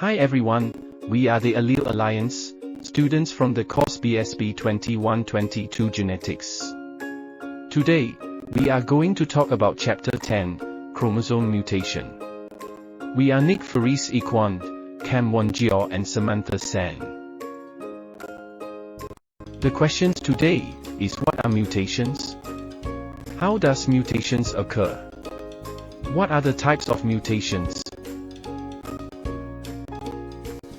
Hi everyone, we are the Allele Alliance, students from the course BSB 2122 Genetics. Today, we are going to talk about Chapter 10, Chromosome Mutation. We are Nick Faris Iquan, Cam Wonjio and Samantha San. The questions today is what are mutations? How does mutations occur? What are the types of mutations?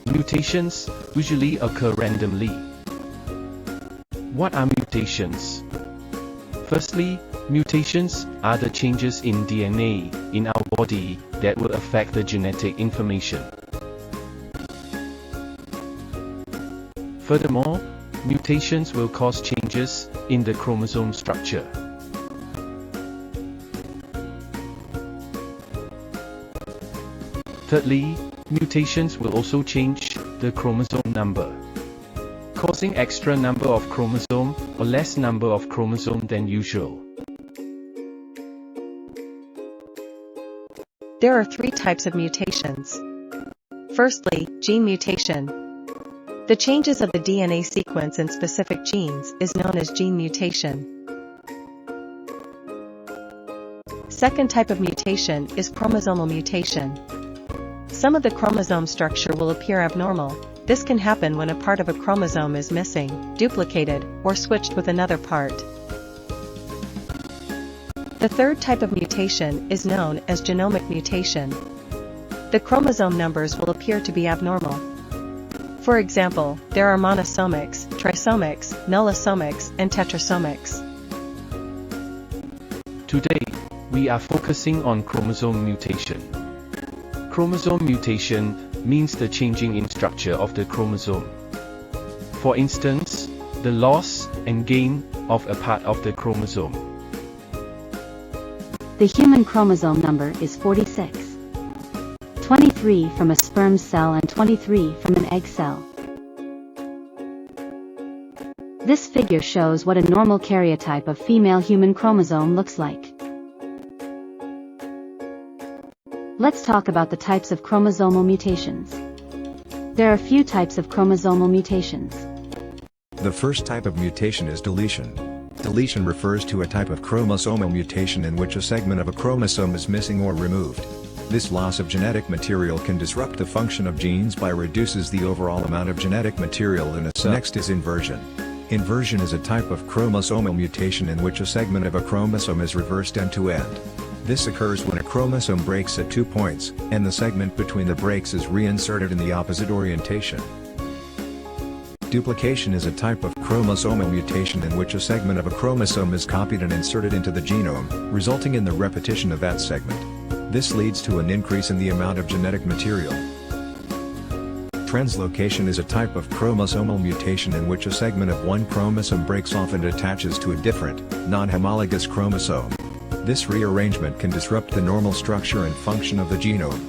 Mutations usually occur randomly. What are mutations? Firstly, mutations are the changes in DNA in our body that will affect the genetic information. Furthermore, mutations will cause changes in the chromosome structure. Thirdly, mutations will also change the chromosome number, causing extra number of chromosome or less number of chromosome than usual. There are three types of mutations. Firstly, gene mutation. The changes of the DNA sequence in specific genes is known as gene mutation. Second type of mutation is chromosomal mutation. Some of the chromosome structure will appear abnormal. This can happen when a part of a chromosome is missing, duplicated, or switched with another part. The third type of mutation is known as genomic mutation. The chromosome numbers will appear to be abnormal. For example, there are monosomics, trisomics, nullosomics, and tetrasomics. Today, we are focusing on chromosome mutation. Chromosome mutation means the changing in structure of the chromosome. For instance, the loss and gain of a part of the chromosome. The human chromosome number is 46. 23 from a sperm cell and 23 from an egg cell. This figure shows what a normal karyotype of female human chromosome looks like. Let's talk about the types of chromosomal mutations. There are a few types of chromosomal mutations. The first type of mutation is deletion. Deletion refers to a type of chromosomal mutation in which a segment of a chromosome is missing or removed. This loss of genetic material can disrupt the function of genes by reduces the overall amount of genetic material in a cell. Next is inversion. Inversion is a type of chromosomal mutation in which a segment of a chromosome is reversed end to end. This occurs when a chromosome breaks at 2 points, and the segment between the breaks is reinserted in the opposite orientation. Duplication is a type of chromosomal mutation in which a segment of a chromosome is copied and inserted into the genome, resulting in the repetition of that segment. This leads to an increase in the amount of genetic material. Translocation is a type of chromosomal mutation in which a segment of one chromosome breaks off and attaches to a different, non-homologous chromosome. This rearrangement can disrupt the normal structure and function of the genome.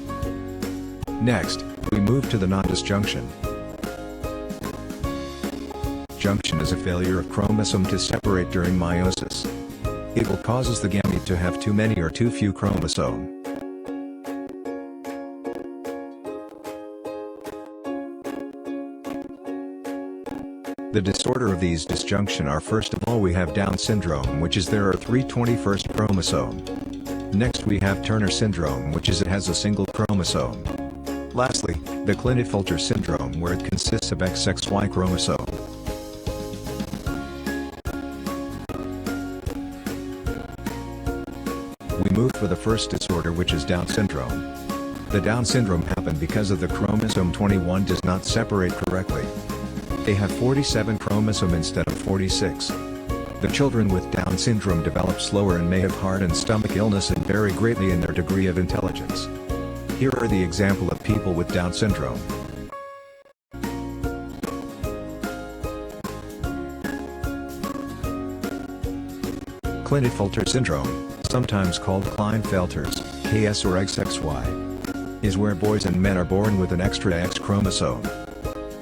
Next, we move to the non-disjunction. Junction is a failure of chromosome to separate during meiosis. It will cause the gamete to have too many or too few chromosomes. The disorder of these disjunction are first of all we have Down syndrome, which is there are 3 21st chromosome. Next we have Turner syndrome, which is it has a single chromosome. Lastly, the Klinefelter syndrome, where it consists of XXY chromosome. We move for the first disorder, which is Down syndrome. The Down syndrome happened because of the chromosome 21 does not separate correctly. They have 47 chromosome instead of 46. The children with Down syndrome develop slower and may have heart and stomach illness and vary greatly in their degree of intelligence. Here are the example of people with Down syndrome. Klinefelter syndrome, sometimes called Klinefelter's, KS or XXY, is where boys and men are born with an extra X chromosome.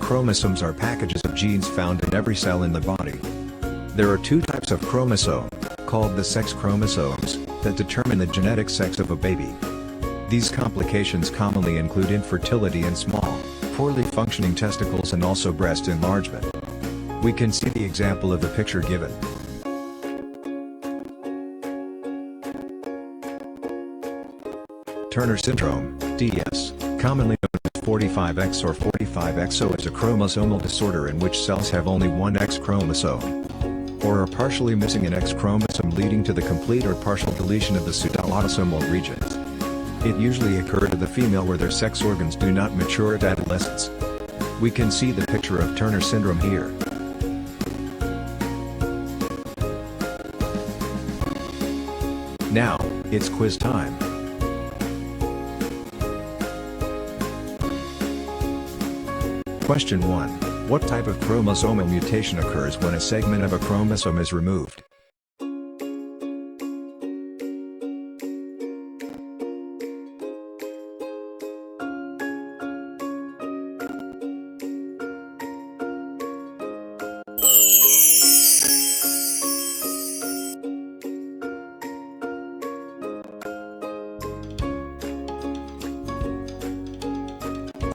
Chromosomes are packages of genes found in every cell in the body. There are 2 types of chromosome, called the sex chromosomes, that determine the genetic sex of a baby. These complications commonly include infertility and small, poorly functioning testicles and also breast enlargement. We can see the example of the picture given. Turner syndrome, DS, commonly known as 45X or 45XO, is a chromosomal disorder in which cells have only one X chromosome, or are partially missing an X chromosome, leading to the complete or partial deletion of the pseudoautosomal regions. It usually occurs to the female where their sex organs do not mature at adolescence. We can see the picture of Turner syndrome here. Now, it's quiz time. Question 1. What type of chromosomal mutation occurs when a segment of a chromosome is removed?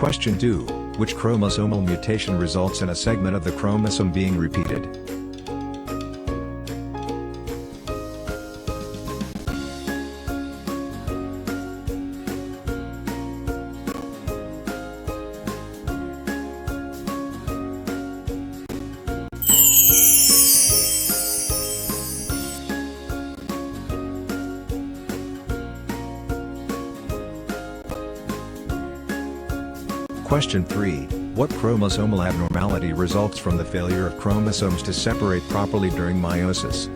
Question 2. Which chromosomal mutation results in a segment of the chromosome being repeated? Question 3. What chromosomal abnormality results from the failure of chromosomes to separate properly during meiosis?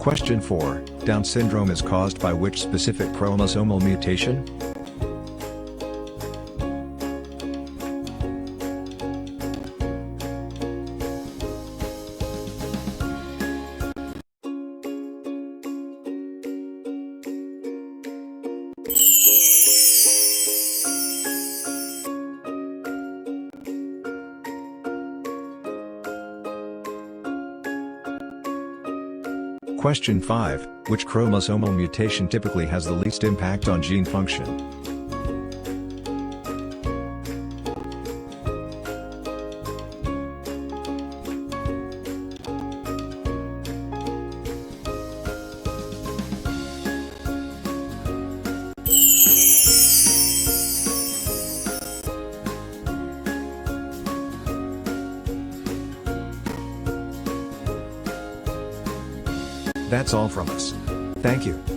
Question 4. Down syndrome is caused by which specific chromosomal mutation? Question 5. Which chromosomal mutation typically has the least impact on gene function? That's all from us. Thank you.